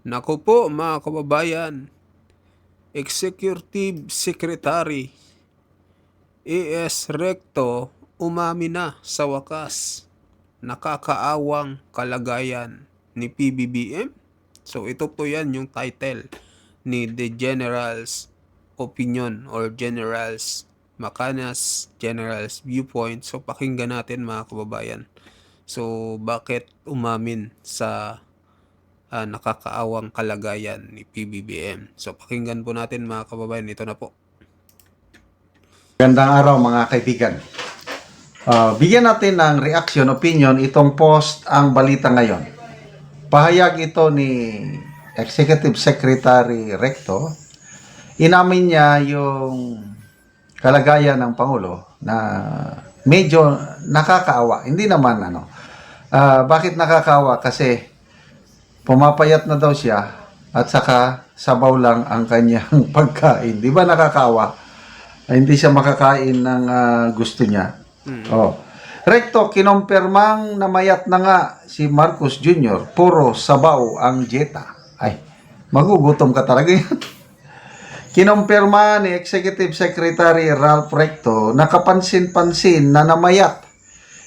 Naku po mga kababayan, Executive Secretary A.S. Recto umami na sa wakas. Nakakaawang kalagayan ni PBBM. So ito po yan yung title ni The General's Opinion or General's Viewpoint. So pakinggan natin mga kababayan. So bakit umamin sa nakakaawang kalagayan ni PBBM. So pakinggan po natin mga kababayan, ito na po. Gandang araw mga kaibigan. Bigyan natin ng reaction, opinion itong post ang balita ngayon. Pahayag ito ni Executive Secretary Recto. Inamin niya yung kalagayan ng Pangulo na medyo nakakaawa. Hindi naman bakit nakakaawa? Kasi pumapayat na daw siya at saka sabaw lang ang kanyang pagkain. Di ba nakakaawa? Hindi siya makakain ng gusto niya. Recto, kinumpirmang namayat na nga si Marcos Jr. Puro sabaw ang dieta. Ay, magugutom ka talaga yan. Kinumpirma ni Executive Secretary Ralph Recto na kapansin-pansin na namayat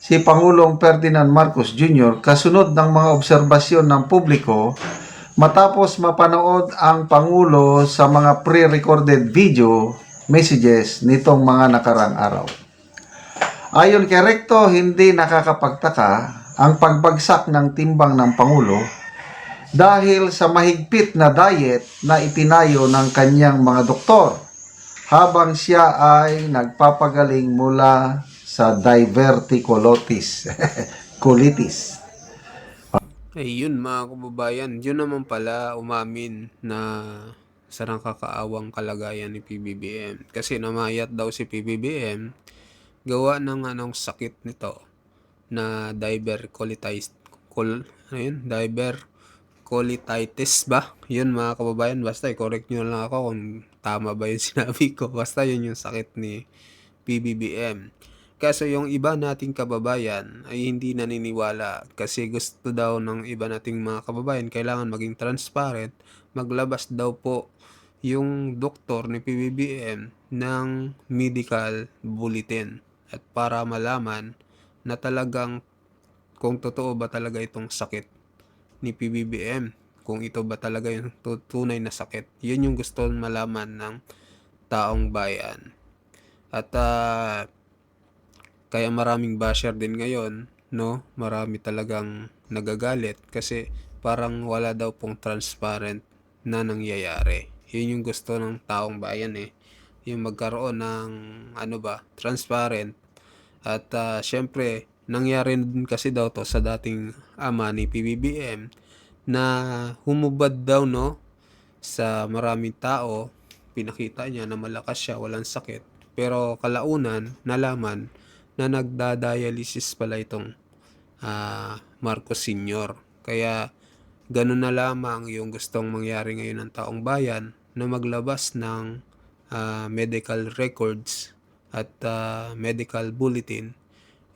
si Pangulong Ferdinand Marcos Jr. kasunod ng mga obserbasyon ng publiko matapos mapanood ang Pangulo sa mga pre-recorded video messages nitong mga nakarang araw. Ayon kay Recto, hindi nakakapagtaka ang pagbagsak ng timbang ng Pangulo dahil sa mahigpit na diet na itinayo ng kanyang mga doktor habang siya ay nagpapagaling mula sa diverticulitis. Colitis. Ayun mga kababayan, yun naman pala umamin na sa nakakaawang kalagayan ni PBBM. Kasi namayat daw si PBBM gawa ng sakit nito na diverticulitis ba? Yun mga kababayan, basta i-correct nyo lang ako kung tama ba yung sinabi ko. Basta yun yung sakit ni PBBM. Kaso yung iba nating kababayan ay hindi naniniwala kasi gusto daw ng iba nating mga kababayan kailangan maging transparent, maglabas daw po yung doktor ni PBBM ng medical bulletin at para malaman na talagang kung totoo ba talaga itong sakit ni PBBM, kung ito ba talaga yung tunay na sakit. Yun yung gusto malaman ng taong bayan. At kaya maraming basher din ngayon, no? Marami talagang nagagalit kasi parang wala daw pong transparent na nangyayari. Yun yung gusto ng taong bayan yung magkaroon ng transparent. At syempre, nangyari din kasi daw to sa dating ama ni PBBM na humubad daw sa maraming tao. Pinakita niya na malakas siya, walang sakit. Pero kalaunan, nalaman na nagda-dialysis pala itong Marcos Sr. Kaya ganun na lamang yung gustong mangyari ngayon ng taong bayan na maglabas ng medical records at medical bulletin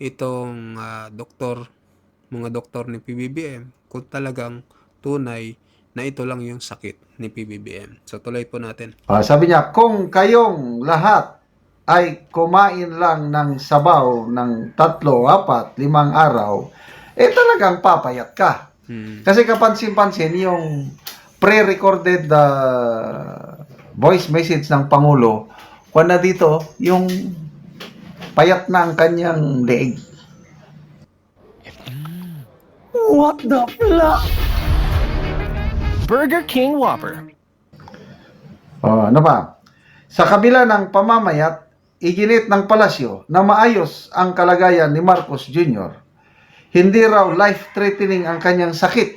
itong mga doktor ni PBBM kung talagang tunay na ito lang yung sakit ni PBBM. So tuloy po natin. Sabi niya, kung kayong lahat ay kumain lang ng sabaw ng 3, 4, 5 araw, talagang papayat ka. Kasi kapansin-pansin yung pre-recorded voice message ng Pangulo, kung na dito, yung payat na ang kanyang leeg. What the fuck? Burger King Whopper. Ano pa? Sa kabila ng pamamayat, iginit ng palasyo na maayos ang kalagayan ni Marcos Jr. Hindi raw life-threatening ang kanyang sakit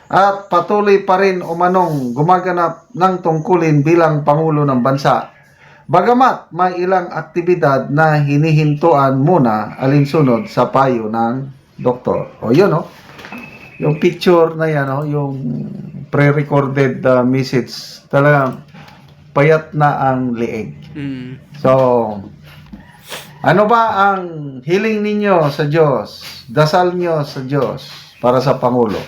at patuloy pa rin umanong gumaganap ng tungkulin bilang Pangulo ng Bansa. Bagamat may ilang aktibidad na hinihintuan muna alinsunod sa payo ng doktor. Yun yung picture na yan, yung pre-recorded message, talagang payat na ang leeg. So, ano ba ang hiling ninyo sa Diyos? Dasal nyo sa Diyos para sa Pangulo.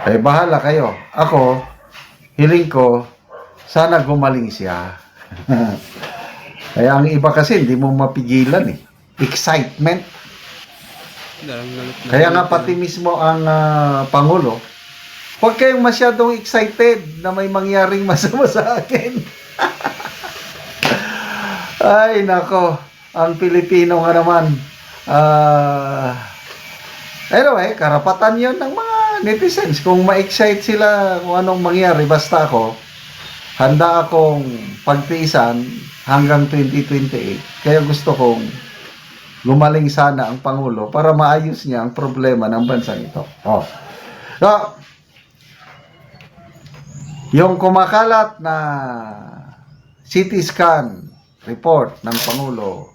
Ay, bahala kayo. Ako, hiling ko, sana gumaling siya. Kaya ang iba kasi, hindi mo mapigilan eh. Excitement. Kaya nga pati mismo ang Pangulo, huwag kayong masyadong excited na may mangyaring masama sa akin. Ay, nako. Ang Pilipino nga naman. Anyway, karapatan yon ng mga netizens. Kung ma-excite sila kung anong mangyari, basta ako, handa akong pagtiisan hanggang 2028. Kaya gusto kong gumaling sana ang Pangulo para maayos niya ang problema ng bansang ito. Oh. So, yung kumakalat na CT scan report ng Pangulo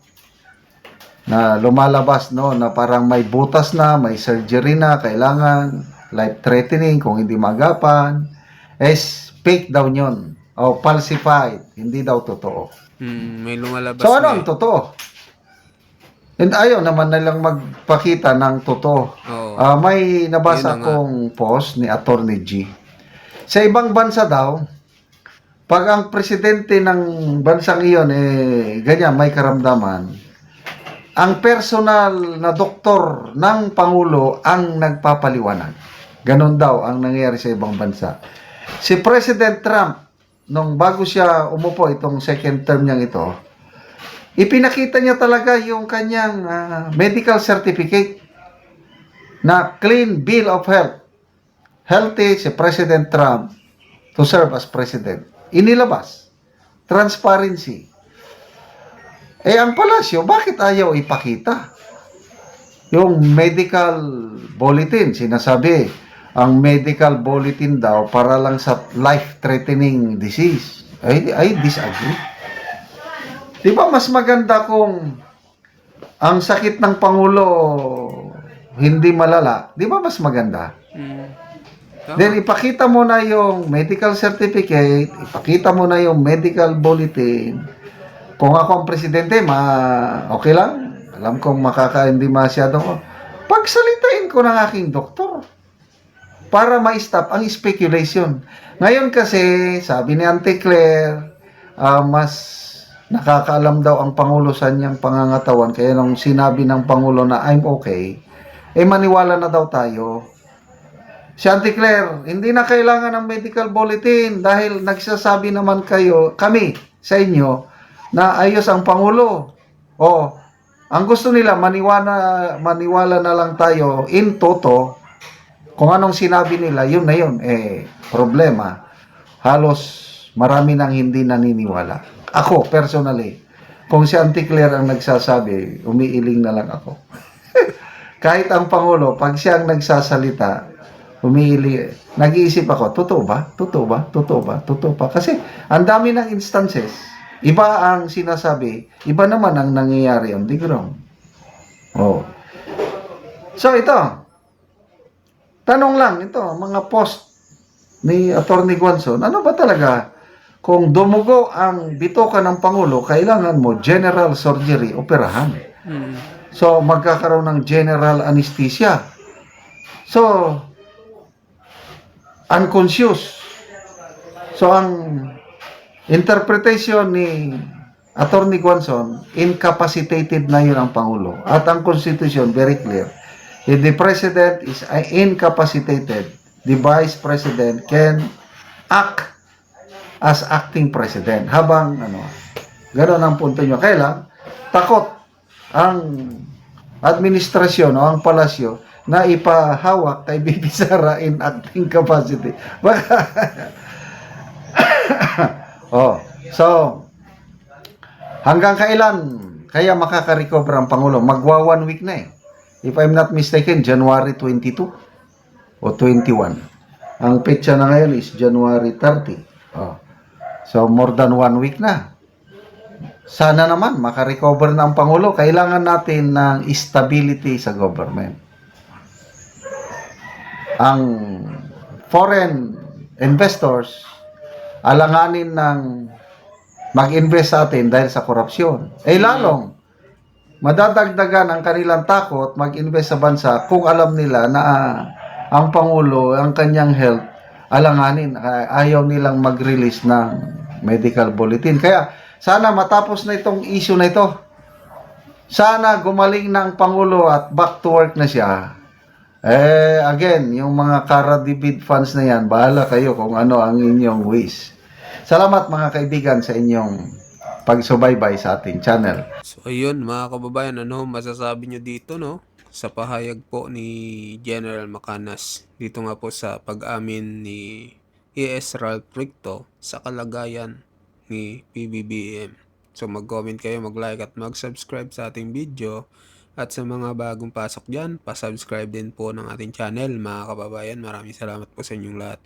na lumalabas no na parang may butas na, may surgery na, kailangan life-threatening kung hindi magapan, is fake daw yun o falsified, hindi daw totoo. May lumalabas So ano na ang totoo? And ayaw naman nilang magpakita ng totoo. Oo. May nabasa Yun na nga. kong post ni Attorney G. Sa ibang bansa daw, pag ang presidente ng bansang iyon ganyan, may karamdaman, ang personal na doktor ng Pangulo ang nagpapaliwanag. Ganon daw ang nangyayari sa ibang bansa. Si President Trump, nung bago siya umupo itong second term niyang ito, ipinakita niya talaga yung kanyang medical certificate na clean bill of health. Healthy si President Trump to serve as president. Inilabas. Transparency. Ang palasyo, bakit ayaw ipakita? Yung medical bulletin, sinasabi, ang medical bulletin daw para lang sa life-threatening disease. I disagree. Di ba mas maganda kung ang sakit ng Pangulo hindi malala? Di ba mas maganda? Then ipakita mo na yung medical certificate, ipakita mo na yung medical bulletin. Kung ako ang presidente, okay lang. Alam kong hindi masyado ko. Pagsalitain ko ng aking doktor para ma-stop ang speculation. Ngayon kasi, sabi ni Auntie Claire, mas nakakaalam daw ang Pangulo sa niyang pangangatawan. Kaya nung sinabi ng Pangulo na I'm okay, maniwala na daw tayo. Si Auntie Claire, hindi na kailangan ng medical bulletin dahil nagsasabi naman kami sa inyo na ayos ang Pangulo. Ang gusto nila, maniwala na lang tayo in toto. Kung anong sinabi nila, yun na yun. Problema. Halos marami nang hindi naniniwala. Ako, personally, kung si Auntie Claire ang nagsasabi, umiiling na lang ako. Kahit ang Pangulo, pag siya ang nagsasalita, nag-iisip ako, totoo ba? Totoo ba? Totoo ba? Totoo ba? Kasi ang dami ng instances, iba ang sinasabi, iba naman ang nangyayari on the ground. So ito, tanong lang ito, mga post ni Attorney Guanzon, ano ba talaga? Kung dumugo ang bitoka ng Pangulo, kailangan mo general surgery, operahan. So magkakaroon ng general anesthesia. So unconscious. So ang interpretation ni Attorney Guanzon, incapacitated na yun ang Pangulo. At ang Constitution, very clear. If the President is incapacitated, the Vice President can act as acting President. Habang, gano'n ang punto nyo. Kaya lang, takot ang administrasyon o ang palasyo na ipahawak kay Bibi Sara in acting capacity. Baka, so, hanggang kailan kaya makaka-recover ang Pangulo? Magwa 1 week na If I'm not mistaken, January 22 o 21. Ang petsa na ngayon is January 30. So, more than 1 week na. Sana naman, makarecover na ang Pangulo. Kailangan natin ng stability sa government. Ang foreign investors, alanganin ng mag-invest sa atin dahil sa korupsyon. Lalong, madadagdagan ang kanilang takot mag-invest sa bansa kung alam nila na ang Pangulo, ang kanyang health, alanganin, ayaw nilang mag-release ng medical bulletin. Kaya sana matapos na itong issue na ito. Sana gumaling na ang Pangulo at back to work na siya. Again, yung mga Karadibid fans na yan, bahala kayo kung ano ang inyong wish. Salamat mga kaibigan sa inyong pagsubaybay sa ating channel. So ayun mga kababayan, ano masasabi nyo dito, no? Sa pahayag po ni General Macanas dito nga po sa pag-amin ni ES Ralph Recto sa kalagayan ni PBBM. So mag-comment kayo, mag-like at mag-subscribe sa ating video. At sa mga bagong pasok dyan, pa-subscribe din po ng ating channel mga kababayan. Maraming salamat po sa inyong lahat.